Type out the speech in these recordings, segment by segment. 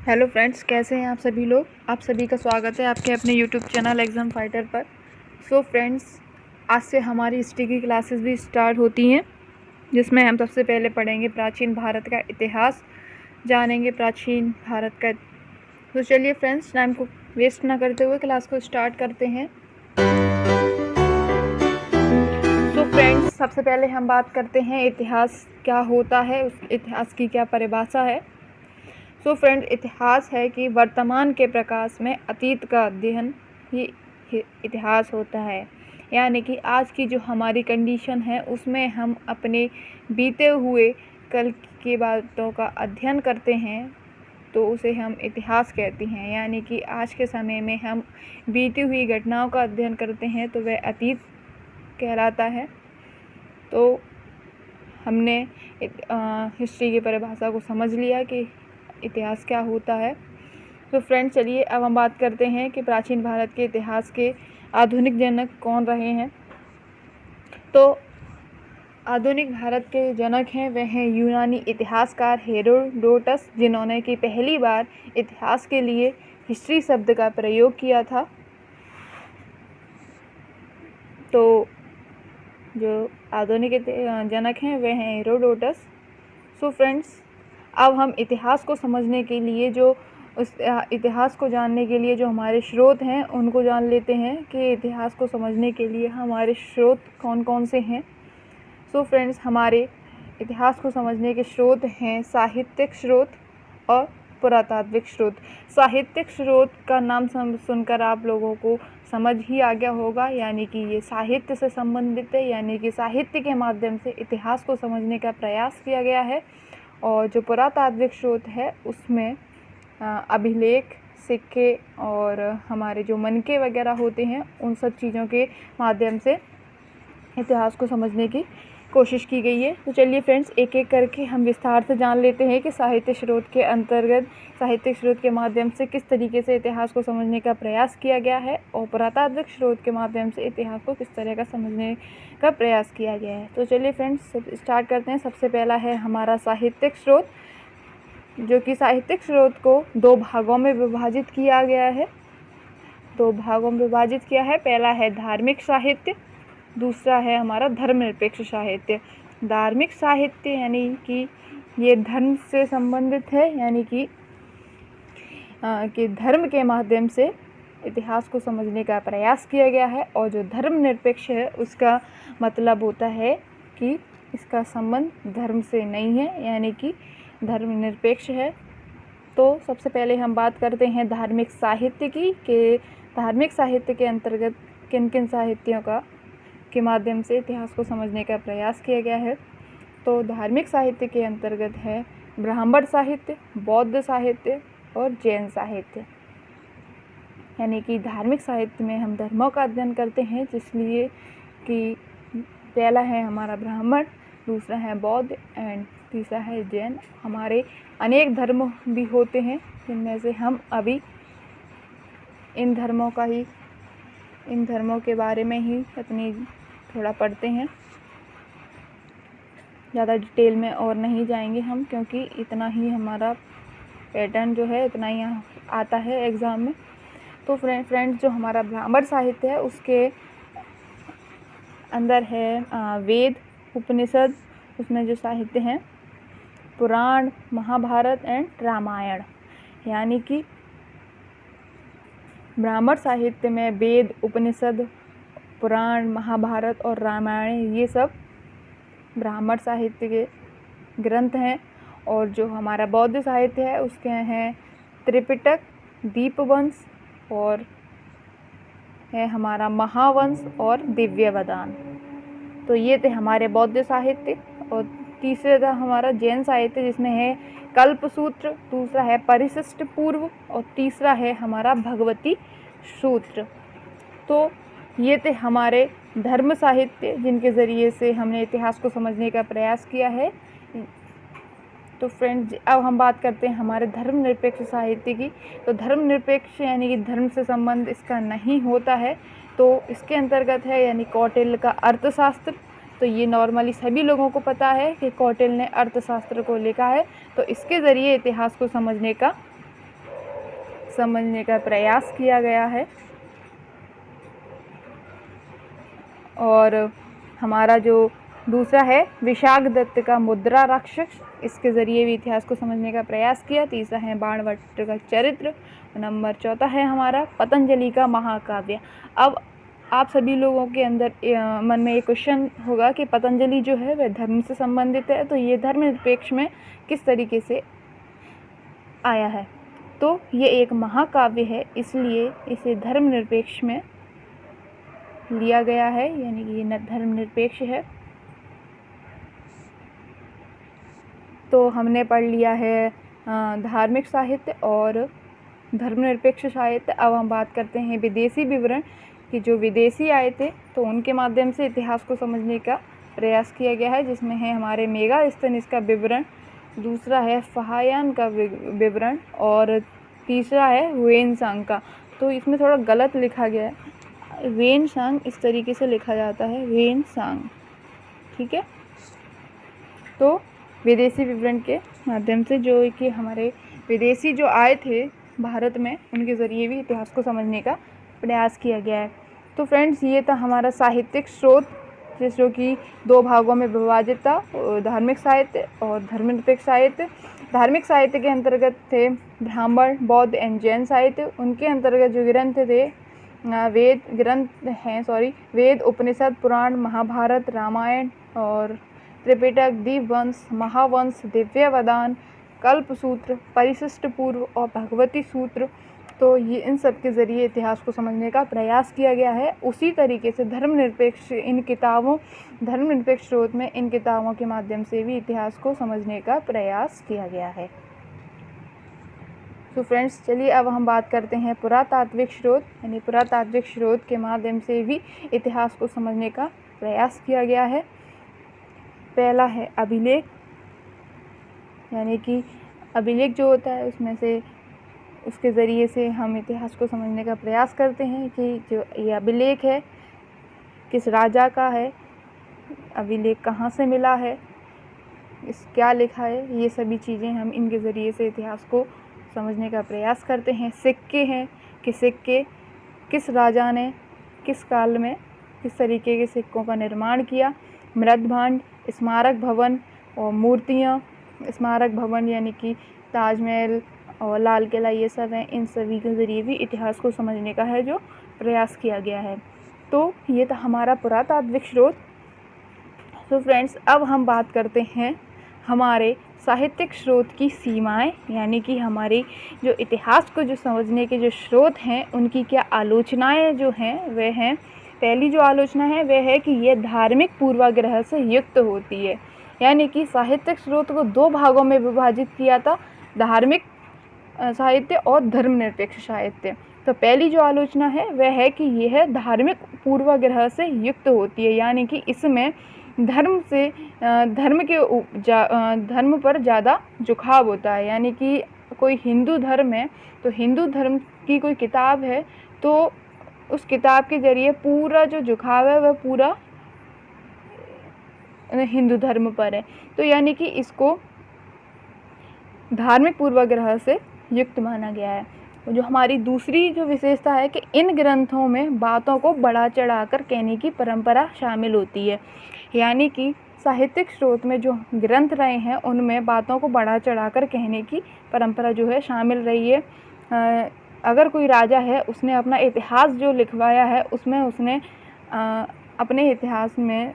Hello friends, कैसे हैं आप सभी लोग। आप सभी का स्वागत है आपके अपने यूट्यूब चैनल एग्ज़ाम फाइटर पर। सो फ्रेंड्स, आज से हमारी हिस्ट्री की क्लासेस भी स्टार्ट होती हैं, जिसमें हम सबसे पहले पढ़ेंगे प्राचीन भारत का इतिहास, जानेंगे प्राचीन भारत का। तो चलिए फ्रेंड्स, टाइम को वेस्ट ना करते हुए क्लास को स्टार्ट करते हैं। सो फ्रेंड्स, सबसे पहले हम बात करते हैं इतिहास क्या होता है, उस इतिहास की क्या परिभाषा है। सो फ्रेंड, इतिहास है कि वर्तमान के प्रकाश में अतीत का अध्ययन ही इतिहास होता है। यानी कि आज की जो हमारी कंडीशन है उसमें हम अपने बीते हुए कल की बातों का अध्ययन करते हैं, तो उसे हम इतिहास कहते हैं। यानी कि आज के समय में हम बीती हुई घटनाओं का अध्ययन करते हैं तो वह अतीत कहलाता है। तो हमने हिस्ट्री की परिभाषा को समझ लिया कि इतिहास क्या होता है। तो फ्रेंड्स, चलिए अब हम बात करते हैं कि प्राचीन भारत के इतिहास के आधुनिक जनक कौन रहे हैं। तो आधुनिक भारत के जनक हैं वह हैं यूनानी इतिहासकार हेरोडोटस, जिन्होंने कि पहली बार इतिहास के लिए हिस्ट्री शब्द का प्रयोग किया था। तो जो आधुनिक जनक हैं वह हैं हेरोडोटस। सो फ्रेंड्स, अब हम इतिहास को समझने के लिए उस इतिहास को जानने के लिए जो हमारे स्रोत हैं उनको जान लेते हैं कि इतिहास को समझने के लिए हमारे स्रोत कौन कौन से हैं। सो फ्रेंड्स, हमारे इतिहास को समझने के स्रोत हैं साहित्यिक स्रोत और पुरातात्विक स्रोत। साहित्यिक स्रोत का नाम सुनकर आप लोगों को समझ ही आ गया होगा, यानी कि ये साहित्य से संबंधित है, यानी कि साहित्य के माध्यम से इतिहास को समझने का प्रयास किया गया है। और जो पुरातात्विक स्रोत है उसमें अभिलेख, सिक्के और हमारे जो मनके वगैरह होते हैं उन सब चीज़ों के माध्यम से इतिहास को समझने की कोशिश की गई है। तो चलिए फ्रेंड्स, एक एक करके हम विस्तार से जान लेते हैं कि साहित्य स्रोत के अंतर्गत साहित्यिक स्रोत के माध्यम से किस तरीके से इतिहास को समझने का प्रयास किया गया है और पुरातात्विक स्रोत के माध्यम से इतिहास को किस तरह का समझने का प्रयास किया गया है। तो चलिए फ्रेंड्स, स्टार्ट करते हैं। सबसे पहला है हमारा साहित्यिक स्रोत, जो कि साहित्यिक स्रोत को दो भागों में विभाजित किया गया है। दो भागों में विभाजित किया है। पहला है धार्मिक साहित्य, दूसरा है हमारा धर्मनिरपेक्ष साहित्य। धार्मिक साहित्य यानी कि ये धर्म से संबंधित है, यानी कि धर्म के माध्यम से इतिहास को समझने का प्रयास किया गया है। और जो धर्मनिरपेक्ष है उसका मतलब होता है कि इसका संबंध धर्म से नहीं है, यानी कि धर्मनिरपेक्ष है। तो सबसे पहले हम बात करते हैं धार्मिक साहित्य की, कि धार्मिक साहित्य के अंतर्गत किन किन साहित्यों के माध्यम से इतिहास को समझने का प्रयास किया गया है। तो धार्मिक साहित्य के अंतर्गत है ब्राह्मण साहित्य, बौद्ध साहित्य और जैन साहित्य। यानी कि धार्मिक साहित्य में हम धर्मों का अध्ययन करते हैं, जिसलिए कि पहला है हमारा ब्राह्मण, दूसरा है बौद्ध एंड तीसरा है जैन। हमारे अनेक धर्म भी होते हैं, जिनमें से हम अभी इन धर्मों के बारे में ही अपनी थोड़ा पढ़ते हैं। ज़्यादा डिटेल में और नहीं जाएंगे हम, क्योंकि इतना ही हमारा पैटर्न जो है इतना ही आता है एग्ज़ाम में। तो फ्रेंड्स, जो हमारा ब्राह्मण साहित्य है उसके अंदर है वेद, उपनिषद, उसमें जो साहित्य हैं पुराण, महाभारत एंड रामायण। यानी कि ब्राह्मण साहित्य में वेद, उपनिषद, पुराण, महाभारत और रामायण, ये सब ब्राह्मण साहित्य के ग्रंथ हैं। और जो हमारा बौद्ध साहित्य है उसके हैं त्रिपिटक, दीपवंश और है हमारा महावंश और दिव्यवदान। तो ये थे हमारे बौद्ध साहित्य। और तीसरा था हमारा जैन साहित्य, जिसमें है कल्पसूत्र, दूसरा है परिशिष्ट पूर्व और तीसरा है हमारा भगवती सूत्र। तो ये थे हमारे धर्म साहित्य, जिनके ज़रिए से हमने इतिहास को समझने का प्रयास किया है। तो फ्रेंड्स, अब हम बात करते हैं हमारे धर्मनिरपेक्ष साहित्य की। तो धर्मनिरपेक्ष यानी कि धर्म से संबंध इसका नहीं होता है। तो इसके अंतर्गत है यानी कौटिल्य का अर्थशास्त्र। तो ये नॉर्मली सभी लोगों को पता है कि कौटिल्य ने अर्थशास्त्र को लिखा है। तो इसके ज़रिए इतिहास को समझने का समझने का प्रयास किया गया है। और हमारा जो दूसरा है विशाखदत्त का मुद्रा राक्षस, इसके ज़रिए भी इतिहास को समझने का प्रयास किया। तीसरा है बाणभट्ट का चरित्र। नंबर चौथा है हमारा पतंजलि का महाकाव्य। अब आप सभी लोगों के अंदर मन में ये क्वेश्चन होगा कि पतंजलि जो है वह धर्म से संबंधित है, तो ये धर्मनिरपेक्ष में किस तरीके से आया है। तो ये एक महाकाव्य है, इसलिए इसे धर्मनिरपेक्ष में लिया गया है, यानी कि ये धर्मनिरपेक्ष है। तो हमने पढ़ लिया है धार्मिक साहित्य और धर्मनिरपेक्ष साहित्य। अब हम बात करते हैं विदेशी विवरण कि जो विदेशी आए थे तो उनके माध्यम से इतिहास को समझने का प्रयास किया गया है, जिसमें है हमारे मेगास्थनीज का विवरण, दूसरा है फाहियान का विवरण और तीसरा है ह्वेनसांग का। तो इसमें थोड़ा गलत लिखा गया है, ह्वेनसांग इस तरीके से लिखा जाता है, ह्वेनसांग, ठीक है। तो विदेशी विवरण के माध्यम से जो कि हमारे विदेशी जो आए थे भारत में, उनके ज़रिए भी इतिहास को समझने का प्रयास किया गया है। तो फ्रेंड्स, ये था हमारा साहित्यिक स्रोत, जो कि दो भागों में विभाजित था, धार्मिक साहित्य और धर्मनिरपेक्ष साहित्य। धार्मिक साहित्य के अंतर्गत थे ब्राह्मण, बौद्ध एंड जैन साहित्य। उनके अंतर्गत जो ग्रंथ थे वेद, उपनिषद, पुराण, महाभारत, रामायण और त्रिपिटक, दीपवंश, महावंश, दिव्यवदान, कल्पसूत्र, परिशिष्ट पूर्व और भगवती सूत्र। तो ये इन सब के ज़रिए इतिहास को समझने का प्रयास किया गया है। उसी तरीके से धर्मनिरपेक्ष स्रोत में इन किताबों के माध्यम से भी इतिहास को समझने का प्रयास किया गया है। तो फ्रेंड्स, चलिए अब हम बात करते हैं पुरातात्विक स्रोत, यानी पुरातात्विक स्रोत के माध्यम से भी इतिहास को समझने का प्रयास किया गया है। पहला है अभिलेख, यानी कि अभिलेख जो होता है उसमें से उसके ज़रिए से हम इतिहास को समझने का प्रयास करते हैं कि जो ये अभिलेख है किस राजा का है, अभिलेख कहाँ से मिला है, इस क्या लिखा है, ये सभी चीज़ें हम इनके ज़रिए से इतिहास को समझने का प्रयास करते हैं। सिक्के हैं कि सिक्के किस राजा ने किस काल में किस तरीके के सिक्कों का निर्माण किया। मृदभांड, स्मारक भवन और मूर्तियाँ, स्मारक भवन यानी कि ताजमहल और लाल किला, ये सब हैं। इन सभी के ज़रिए भी इतिहास को समझने का है जो प्रयास किया गया है। तो ये था हमारा पुरातात्विक स्रोत। तो फ्रेंड्स, अब हम बात करते हैं हमारे साहित्यिक स्रोत की सीमाएं, यानी कि हमारी जो इतिहास को जो समझने के जो स्रोत हैं उनकी क्या आलोचनाएं जो हैं वह हैं। पहली जो आलोचना है वह है कि ये धार्मिक पूर्वाग्रह से युक्त होती है, यानी कि साहित्यिक स्रोत को दो भागों में विभाजित किया था, धार्मिक साहित्य और धर्मनिरपेक्ष साहित्य। तो पहली जो आलोचना है वह है कि यह धार्मिक पूर्वाग्रह से युक्त होती है, यानी कि इसमें धर्म पर ज़्यादा झुकाव होता है। यानी कि कोई हिंदू धर्म है तो हिंदू धर्म की कोई किताब है तो उस किताब के ज़रिए पूरा जो झुकाव है वह पूरा हिंदू धर्म पर है। तो यानी कि इसको धार्मिक पूर्वाग्रह से युक्त माना गया है। जो हमारी दूसरी जो विशेषता है कि इन ग्रंथों में बातों को बढ़ा चढ़ाकर कहने की परंपरा शामिल होती है, यानी कि साहित्यिक स्रोत में जो ग्रंथ रहे हैं उनमें बातों को बढ़ा चढ़ाकर कहने की परंपरा जो है शामिल रही है। अगर कोई राजा है उसने अपना इतिहास जो लिखवाया है उसमें उसने अपने इतिहास में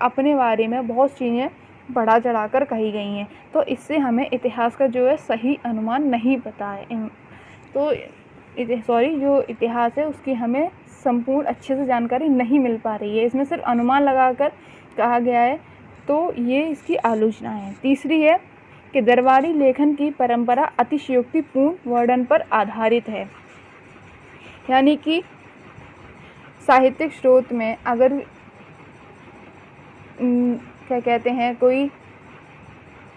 अपने बारे में बहुत चीज़ें बढ़ा चढ़ाकर कही गई हैं, तो इससे हमें इतिहास का जो है सही अनुमान नहीं पता है। तो जो इतिहास है उसकी हमें संपूर्ण अच्छे से जानकारी नहीं मिल पा रही है, इसमें सिर्फ अनुमान लगाकर कहा गया है। तो ये इसकी आलोचना है। तीसरी है कि दरबारी लेखन की परंपरा अतिशयोक्तिपूर्ण वर्णन पर आधारित है, यानी कि साहित्यिक स्रोत में अगर क्या कहते हैं कोई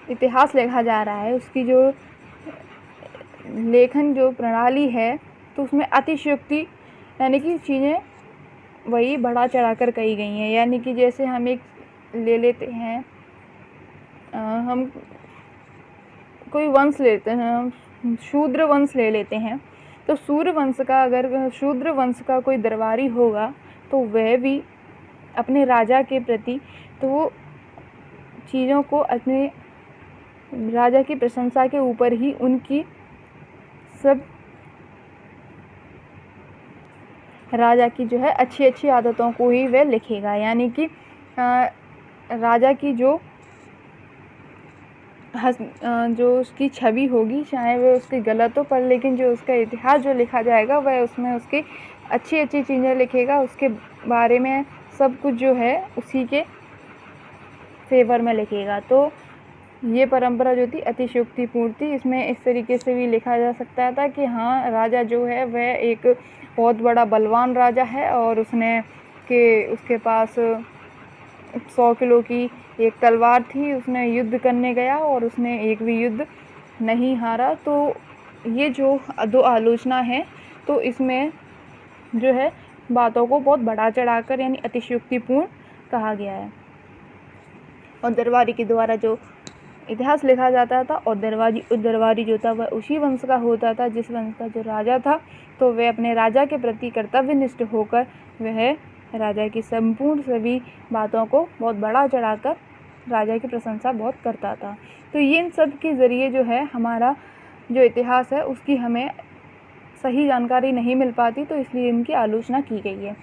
इतिहास लिखा जा रहा है, उसकी जो लेखन जो प्रणाली है तो उसमें अतिशयोक्ति यानी कि चीज़ें वही बढ़ा चढ़ाकर कही गई हैं। यानी कि जैसे हम एक ले लेते हैं, हम कोई वंश लेते हैं, हम शूद्र वंश ले लेते हैं, तो शूद्र वंश का कोई दरबारी होगा तो वह भी अपने राजा के प्रति तो वो चीज़ों को अपने राजा की प्रशंसा के ऊपर ही उनकी सब राजा की जो है अच्छी अच्छी आदतों को ही वह लिखेगा। यानी कि राजा की जो उसकी छवि होगी, चाहे वह उसकी गलत हो, पर लेकिन जो उसका इतिहास जो लिखा जाएगा वह उसमें उसकी अच्छी अच्छी चीज़ें लिखेगा, उसके बारे में सब कुछ जो है उसी के फेवर में लिखेगा। तो ये परंपरा जो थी अतिशयोक्तिपूर्ण थी। इसमें इस तरीके से भी लिखा जा सकता था कि हाँ, राजा जो है वह एक बहुत बड़ा बलवान राजा है और उसके पास 100 किलो की एक तलवार थी, उसने युद्ध करने गया और उसने एक भी युद्ध नहीं हारा। तो ये जो दो आलोचना है, तो इसमें जो है बातों को बहुत बढ़ा चढ़ाकर यानी अतिशयोक्तिपूर्ण कहा गया है। और दरबारी के द्वारा जो इतिहास लिखा जाता था और दरबारी जो था वह उसी वंश का होता था जिस वंश का जो राजा था, तो वह अपने राजा के प्रति कर्तव्यनिष्ठ होकर वह राजा की संपूर्ण सभी बातों को बहुत बढ़ा चढ़ाकर राजा की प्रशंसा बहुत करता था। तो ये इन सब के ज़रिए जो है हमारा जो इतिहास है उसकी हमें सही जानकारी नहीं मिल पाती, तो इसलिए इनकी आलोचना की गई है।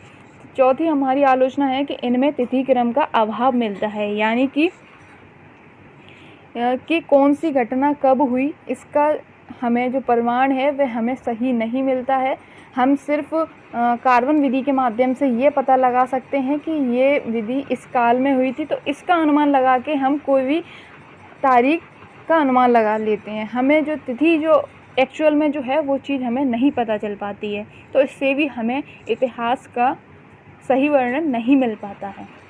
चौथी हमारी आलोचना है कि इनमें तिथि क्रम का अभाव मिलता है, यानी कि कौन सी घटना कब हुई इसका हमें जो प्रमाण है वह हमें सही नहीं मिलता है। हम सिर्फ कार्बन विधि के माध्यम से ये पता लगा सकते हैं कि ये विधि इस काल में हुई थी, तो इसका अनुमान लगा के हम कोई भी तारीख का अनुमान लगा लेते हैं। हमें जो तिथि जो एक्चुअल में जो है वो चीज़ हमें नहीं पता चल पाती है, तो इससे भी हमें इतिहास का सही वर्णन नहीं मिल पाता है।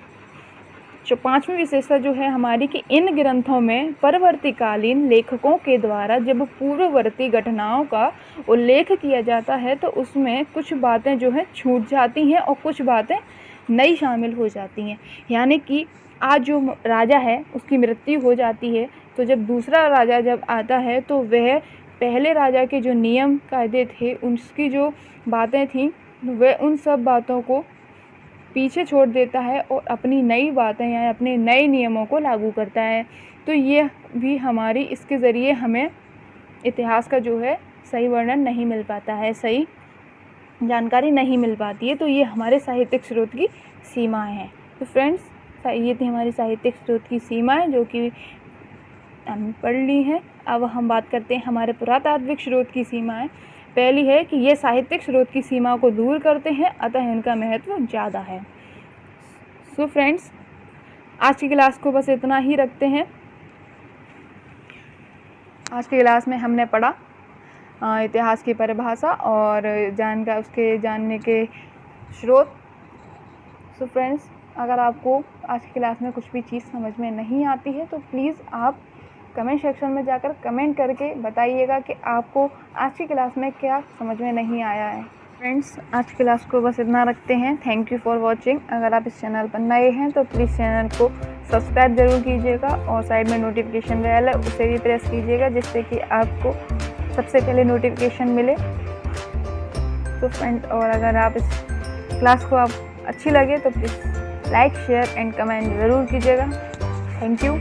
जो पांचवी विशेषता जो है हमारी कि इन ग्रंथों में परवर्तीकालीन लेखकों के द्वारा जब पूर्ववर्ती घटनाओं का उल्लेख किया जाता है तो उसमें कुछ बातें जो है छूट जाती हैं और कुछ बातें नई शामिल हो जाती हैं। यानी कि आज जो राजा है उसकी मृत्यु हो जाती है, तो जब दूसरा राजा जब आता है तो वह पहले राजा के जो नियम कायदे थे, उसकी जो बातें थीं, वह उन सब बातों को पीछे छोड़ देता है और अपनी नई बातें या अपने नए नियमों को लागू करता है। तो ये भी हमारी इसके ज़रिए हमें इतिहास का जो है सही वर्णन नहीं मिल पाता है, सही जानकारी नहीं मिल पाती है। तो ये हमारे साहित्यिक स्रोत की सीमाएं हैं। तो फ्रेंड्स, ये थी हमारी साहित्यिक स्रोत की सीमाएं जो कि हमने पढ़ ली हैं। अब हम बात करते हैं हमारे पुरातात्विक स्रोत की सीमाएं। पहली है कि ये साहित्यिक स्रोत की सीमा को दूर करते हैं, अतः इनका महत्व ज़्यादा है। सो फ्रेंड्स, आज की क्लास को बस इतना ही रखते हैं। आज की क्लास में हमने पढ़ा इतिहास की परिभाषा और उसके जानने के स्रोत। सो फ्रेंड्स, अगर आपको आज की क्लास में कुछ भी चीज़ समझ में नहीं आती है तो प्लीज़ आप कमेंट सेक्शन में जाकर कमेंट करके बताइएगा कि आपको आज की क्लास में क्या समझ में नहीं आया है। फ्रेंड्स, आज की क्लास को बस इतना रखते हैं। Thank you for watching. अगर आप इस चैनल पर नए हैं तो प्लीज़ चैनल को सब्सक्राइब ज़रूर कीजिएगा और साइड में नोटिफिकेशन बेल है उसे भी प्रेस कीजिएगा, जिससे कि आपको सबसे पहले नोटिफिकेशन मिले। तो फ्रेंड, और अगर आप इस क्लास को आप अच्छी लगे तो please like, share and comment ज़रूर कीजिएगा। Thank you.